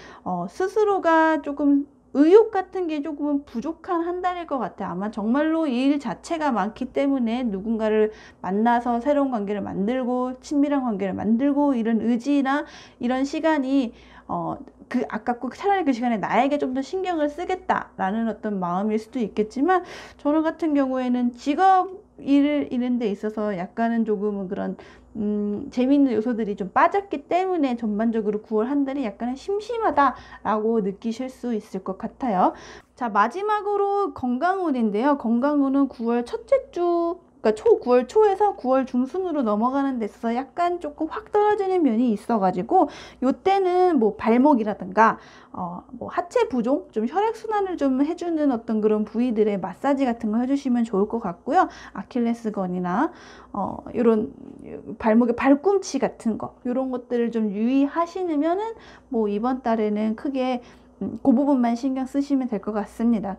스스로가 조금 의욕 같은 게 조금은 부족한 한 달일 것 같아요. 아마 정말로 일 자체가 많기 때문에 누군가를 만나서 새로운 관계를 만들고 친밀한 관계를 만들고 이런 의지나 이런 시간이 아깝고, 차라리 그 시간에 나에게 좀 더 신경을 쓰겠다라는 어떤 마음일 수도 있겠지만, 저는 같은 경우에는 직업 일을 이런 데 있어서 약간은 조금은 그런 재미있는 요소들이 좀 빠졌기 때문에 전반적으로 9월 한 달이 약간은 심심하다라고 느끼실 수 있을 것 같아요. 자, 마지막으로 건강운인데요. 건강운은 9월 첫째 주, 그러니까 9월 초에서 9월 중순으로 넘어가는 데 있어서 약간 조금 확 떨어지는 면이 있어가지고, 요때는 뭐 발목이라든가 뭐 하체 부종, 좀 혈액순환을 좀 해주는 어떤 그런 부위들의 마사지 같은 거 해주시면 좋을 것 같고요. 아킬레스건이나 이런 발목의 발꿈치 같은 거, 이런 것들을 좀 유의하시면은 뭐 이번 달에는 크게 그 부분만 신경 쓰시면 될 것 같습니다.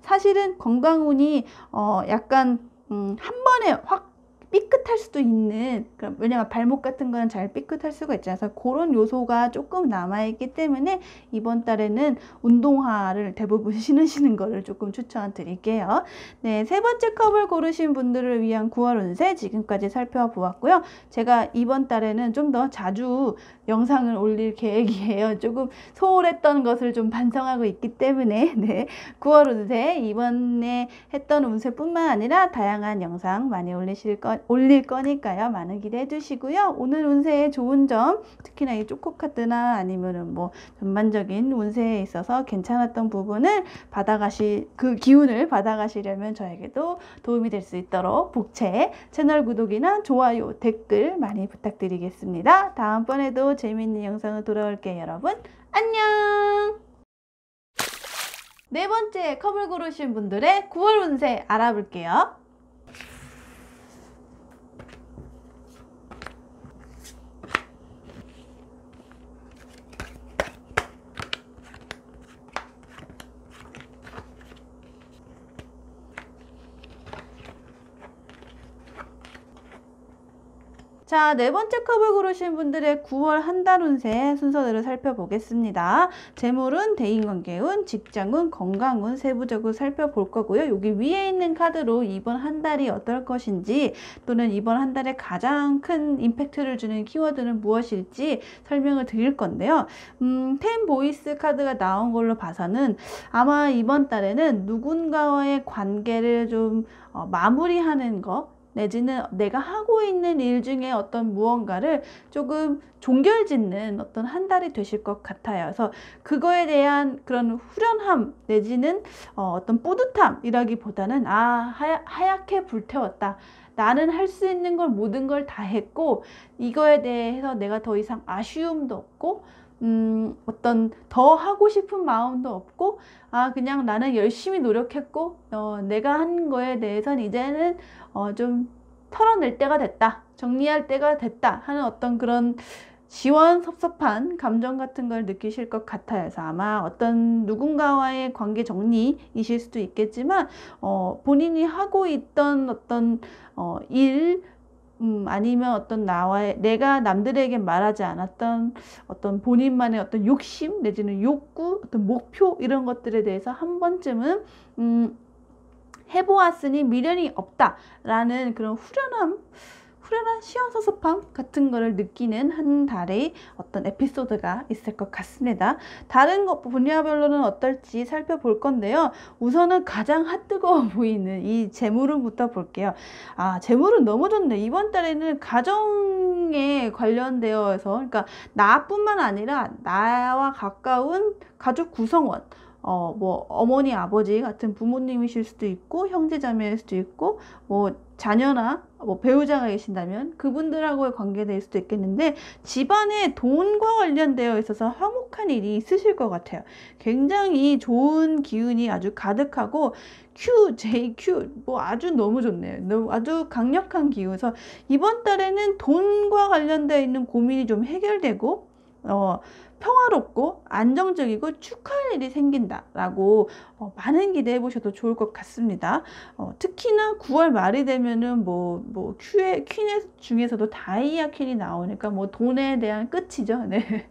사실은 건강운이 약간 한 번에 확 삐끗할 수도 있는, 왜냐면 발목 같은 거는 잘 삐끗할 수가 있잖아요. 그래서 그런 요소가 조금 남아있기 때문에 이번 달에는 운동화를 대부분 신으시는 거를 조금 추천드릴게요. 네, 세 번째 컵을 고르신 분들을 위한 9월 운세 지금까지 살펴보았고요. 제가 이번 달에는 좀 더 자주 영상을 올릴 계획이에요. 조금 소홀했던 것을 좀 반성하고 있기 때문에 네, 9월 운세 이번에 했던 운세뿐만 아니라 다양한 영상 많이 올릴 거니까요. 많은 기대해 주시고요. 오늘 운세의 좋은 점, 특히나 이 쪼코카드나 아니면은 뭐 전반적인 운세에 있어서 괜찮았던 부분을 그 기운을 받아가시려면 저에게도 도움이 될 수 있도록 복채, 채널 구독이나 좋아요, 댓글 많이 부탁드리겠습니다. 다음번에도 재미있는 영상으로 돌아올게요. 여러분 안녕. 네 번째 컵을 고르신 분들의 9월 운세 알아볼게요. 자, 네 번째 컵을 고르신 분들의 9월 한 달 운세 순서대로 살펴보겠습니다. 재물운, 대인관계운, 직장운, 건강운 세부적으로 살펴볼 거고요. 여기 위에 있는 카드로 이번 한 달이 어떨 것인지 또는 이번 한 달에 가장 큰 임팩트를 주는 키워드는 무엇일지 설명을 드릴 건데요. 텐 보이스 카드가 나온 걸로 봐서는 아마 이번 달에는 누군가와의 관계를 좀 마무리하는 거, 내지는 내가 하고 있는 일 중에 어떤 무언가를 조금 종결짓는 어떤 한 달이 되실 것 같아요. 그래서 그거에 대한 그런 후련함 내지는 어떤 뿌듯함이라기보다는 하얗게 불태웠다. 나는 할 수 있는 걸 모든 걸 다 했고 이거에 대해서 내가 더 이상 아쉬움도 없고 어떤 더 하고 싶은 마음도 없고 그냥 나는 열심히 노력했고 내가 한 거에 대해서는 이제는 좀 털어낼 때가 됐다, 정리할 때가 됐다 하는 어떤 그런 시원섭섭한 감정 같은 걸 느끼실 것 같아요. 그래서 아마 어떤 누군가와의 관계 정리이실 수도 있겠지만 본인이 하고 있던 어떤 일 아니면 어떤 내가 남들에게 말하지 않았던 어떤 본인만의 어떤 욕심 내지는 욕구, 어떤 목표 이런 것들에 대해서 한 번쯤은 해보았으니 미련이 없다라는 그런 후련한 시원섭섭함 같은 거를 느끼는 한 달의 어떤 에피소드가 있을 것 같습니다. 다른 것 분야별로는 어떨지 살펴볼 건데요. 우선은 가장 핫뜨거워 보이는 이 재물운부터 볼게요. 재물은 너무 좋네. 이번 달에는 가정에 관련되어서, 그러니까 나뿐만 아니라 나와 가까운 가족 구성원, 뭐 어머니 아버지 같은 부모님이실 수도 있고 형제자매일 수도 있고 뭐 자녀나 뭐 배우자가 계신다면 그분들하고의 관계될 수도 있겠는데 집안에 돈과 관련되어 있어서 화목한 일이 있으실 것 같아요. 굉장히 좋은 기운이 아주 가득하고 JQ 뭐 아주 너무 좋네요. 아주 강력한 기운. 그래서 이번 달에는 돈과 관련되어 있는 고민이 좀 해결되고 평화롭고 안정적이고 축하할 일이 생긴다라고 많은 기대해 보셔도 좋을 것 같습니다. 특히나 9월 말이 되면은 퀸 중에서도 다이아 퀸이 나오니까 뭐 돈에 대한 끝이죠. 네.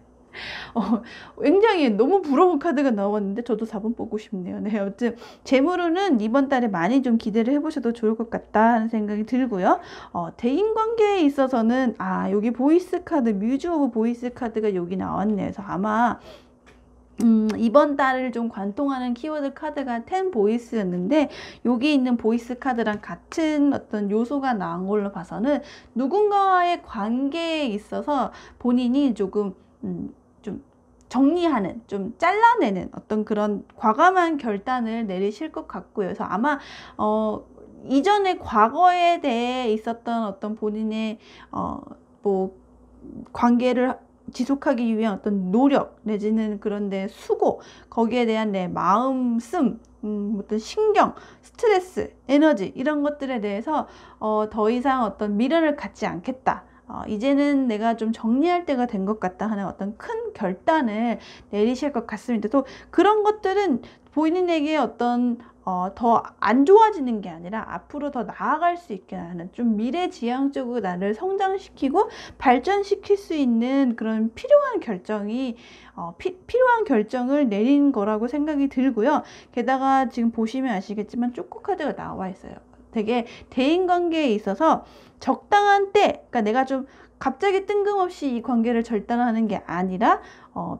굉장히 너무 부러운 카드가 나왔는데 저도 4번 뽑고 싶네요. 네, 아무튼 재물운은 이번 달에 많이 좀 기대를 해보셔도 좋을 것 같다 하는 생각이 들고요. 대인관계에 있어서는 여기 보이스 카드, 뮤즈 오브 보이스 카드가 여기 나왔네요. 그래서 아마 이번 달을 좀 관통하는 키워드 카드가 텐 보이스였는데 여기 있는 보이스 카드랑 같은 어떤 요소가 나온 걸로 봐서는 누군가와의 관계에 있어서 본인이 조금 좀 정리하는, 좀 잘라내는 어떤 그런 과감한 결단을 내리실 것 같고요. 그래서 아마 이전에 과거에 대해 있었던 어떤 본인의 관계를 지속하기 위한 어떤 노력 내지는 그런데 수고, 거기에 대한 내 마음 쓴 어떤 신경, 스트레스, 에너지 이런 것들에 대해서 더 이상 어떤 미련을 갖지 않겠다. 이제는 내가 좀 정리할 때가 된 것 같다 하는 어떤 큰 결단을 내리실 것 같습니다. 또 그런 것들은 본인에게 어떤 더 안 좋아지는 게 아니라 앞으로 더 나아갈 수 있게 하는 좀 미래지향적으로 나를 성장시키고 발전시킬 수 있는 그런 필요한 결정이 필요한 결정을 내린 거라고 생각이 들고요. 게다가 지금 보시면 아시겠지만 쪼꼬 카드가 나와 있어요. 되게 대인관계에 있어서 적당한 때, 그러니까 내가 좀 갑자기 뜬금없이 이 관계를 절단하는 게 아니라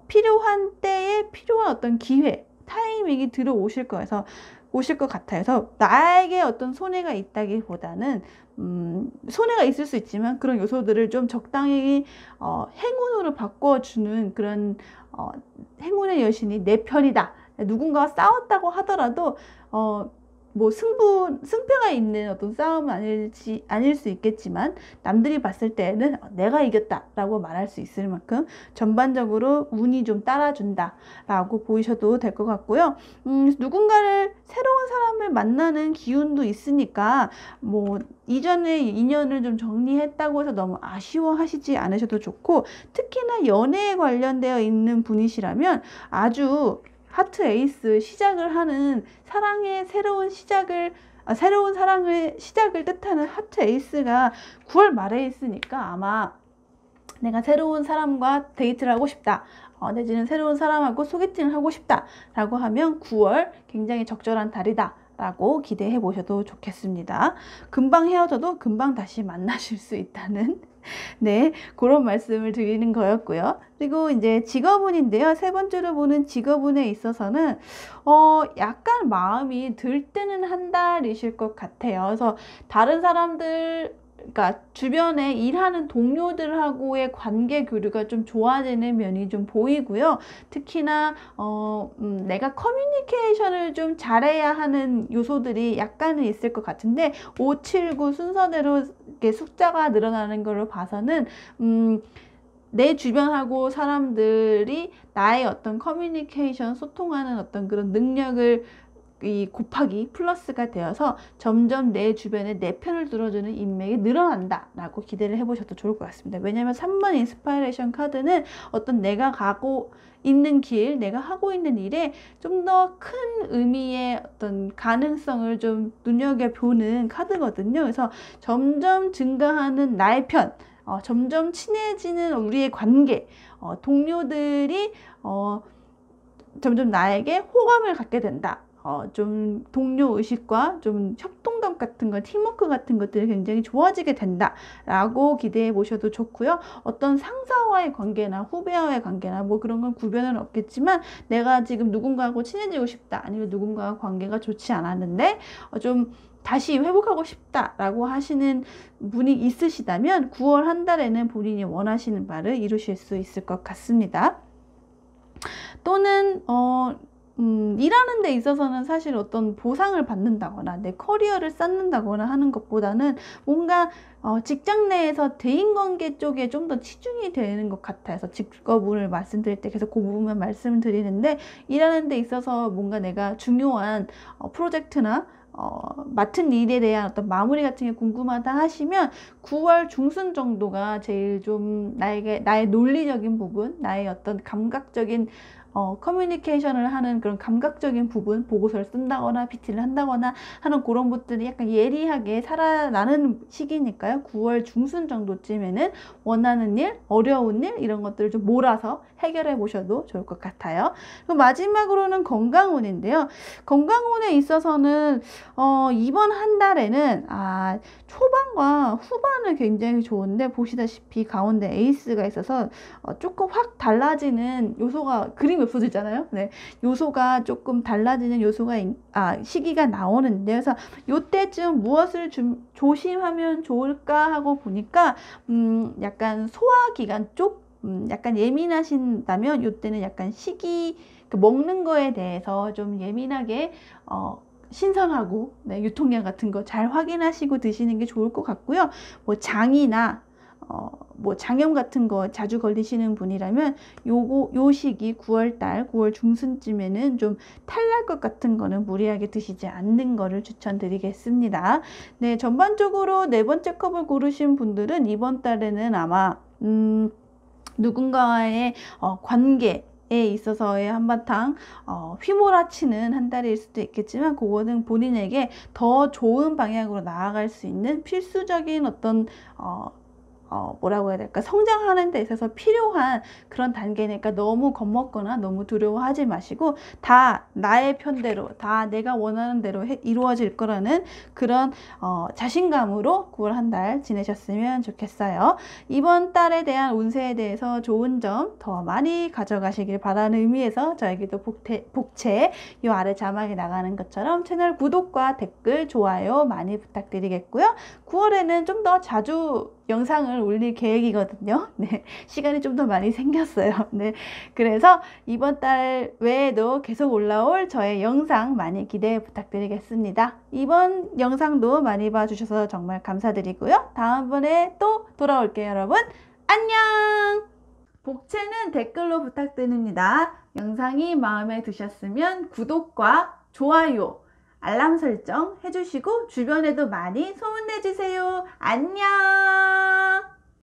필요한 때에 필요한 어떤 기회, 타이밍이 들어오실 거여서 오실 것 같아요. 그래서 나에게 어떤 손해가 있다기보다는 손해가 있을 수 있지만 그런 요소들을 좀 적당히 행운으로 바꿔주는 그런 행운의 여신이 내 편이다. 누군가와 싸웠다고 하더라도 뭐 승패가 있는 어떤 싸움은 아닐 수 있겠지만 남들이 봤을 때는 내가 이겼다라고 말할 수 있을 만큼 전반적으로 운이 좀 따라준다라고 보이셔도 될 것 같고요. 누군가를 새로운 사람을 만나는 기운도 있으니까 뭐 이전에 인연을 좀 정리했다고 해서 너무 아쉬워하시지 않으셔도 좋고, 특히나 연애에 관련되어 있는 분이시라면 아주 하트 에이스 시작을 하는 사랑의 새로운 사랑의 시작을 뜻하는 하트 에이스가 9월 말에 있으니까 아마 내가 새로운 사람과 데이트를 하고 싶다, 내지는 새로운 사람하고 소개팅을 하고 싶다 라고 하면 9월 굉장히 적절한 달이다 라고 기대해 보셔도 좋겠습니다. 금방 헤어져도 금방 다시 만나실 수 있다는 네, 그런 말씀을 드리는 거였고요. 그리고 이제 직업운인데요. 세 번째로 보는 직업운에 있어서는 약간 마음이 들뜨는 한 달이실 것 같아요. 그래서 다른 사람들, 그러니까 주변에 일하는 동료들하고의 관계 교류가 좀 좋아지는 면이 좀 보이고요. 특히나 내가 커뮤니케이션을 좀 잘해야 하는 요소들이 약간은 있을 것 같은데 5, 7, 9 순서대로 이렇게 숫자가 늘어나는 걸로 봐서는 내 주변하고 사람들이 나의 어떤 커뮤니케이션, 소통하는 어떤 그런 능력을 곱하기 플러스가 되어서 점점 내 주변에 내 편을 들어주는 인맥이 늘어난다 라고 기대를 해보셔도 좋을 것 같습니다. 왜냐하면 3번 인스파이레이션 카드는 어떤 내가 가고 있는 길, 내가 하고 있는 일에 좀 더 큰 의미의 어떤 가능성을 좀 눈여겨보는 카드거든요. 그래서 점점 증가하는 나의 편, 점점 친해지는 우리의 관계, 동료들이 점점 나에게 호감을 갖게 된다. 좀 동료 의식과 좀 협동감 같은 것, 팀워크 같은 것들이 굉장히 좋아지게 된다 라고 기대해 보셔도 좋고요. 어떤 상사와의 관계나 후배와의 관계나 뭐 그런 건 구별은 없겠지만 내가 지금 누군가하고 친해지고 싶다, 아니면 누군가와 관계가 좋지 않았는데 좀 다시 회복하고 싶다라고 하시는 분이 있으시다면 9월 한 달에는 본인이 원하시는 바를 이루실 수 있을 것 같습니다. 또는 일하는 데 있어서는 사실 어떤 보상을 받는다거나 내 커리어를 쌓는다거나 하는 것보다는 뭔가 직장 내에서 대인관계 쪽에 좀 더 치중이 되는 것 같아서 직업운을 말씀드릴 때 계속 그 부분만 말씀을 드리는데, 일하는 데 있어서 뭔가 내가 중요한 프로젝트나 맡은 일에 대한 어떤 마무리 같은 게 궁금하다 하시면 9월 중순 정도가 제일 좀 나의 논리적인 부분, 나의 어떤 감각적인 커뮤니케이션을 하는 그런 감각적인 부분, 보고서를 쓴다거나 PT를 한다거나 하는 그런 것들이 약간 예리하게 살아나는 시기니까요. 9월 중순 정도쯤에는 원하는 일, 어려운 일 이런 것들을 좀 몰아서 해결해 보셔도 좋을 것 같아요. 그리고 마지막으로는 건강운인데요. 건강운에 있어서는 이번 한 달에는 초반과 후반은 굉장히 좋은데 보시다시피 가운데 에이스가 있어서 조금 확 달라지는 요소가, 그림이 없어지잖아요. 네, 요소가 조금 달라지는 시기가 나오는데, 그래서 요때쯤 무엇을 조심하면 좋을까 하고 보니까 약간 소화기관 쪽 약간 예민하신다면 요때는 약간 먹는 거에 대해서 좀 예민하게 신선하고 유통량 같은 거 잘 확인하시고 드시는 게 좋을 것 같고요. 뭐 장이나 뭐 장염 같은 거 자주 걸리시는 분이라면 요 시기 9월달, 9월 중순쯤에는 좀 탈날 것 같은 거는 무리하게 드시지 않는 거를 추천드리겠습니다. 네, 전반적으로 네 번째 컵을 고르신 분들은 이번 달에는 아마 누군가와의 관계에 있어서의 한바탕 휘몰아치는 한 달일 수도 있겠지만, 그거는 본인에게 더 좋은 방향으로 나아갈 수 있는 필수적인 어떤 뭐라고 해야 될까, 성장하는 데 있어서 필요한 그런 단계니까 너무 겁먹거나 너무 두려워하지 마시고, 다 나의 편대로, 다 내가 원하는 대로 이루어질 거라는 그런 자신감으로 9월 한 달 지내셨으면 좋겠어요. 이번 달에 대한 운세에 대해서 좋은 점 더 많이 가져가시길 바라는 의미에서 저에게도 복채 이 아래 자막에 나가는 것처럼 채널 구독과 댓글, 좋아요 많이 부탁드리겠고요. 9월에는 좀 더 자주 영상을 올릴 계획이거든요. 네, 시간이 좀 더 많이 생겼어요. 네, 그래서 이번 달 외에도 계속 올라올 저의 영상 많이 기대 부탁드리겠습니다. 이번 영상도 많이 봐주셔서 정말 감사드리고요. 다음번에 또 돌아올게요, 여러분. 안녕! 복채는 댓글로 부탁드립니다. 영상이 마음에 드셨으면 구독과 좋아요, 알람 설정 해주시고 주변에도 많이 소문내주세요. 안녕!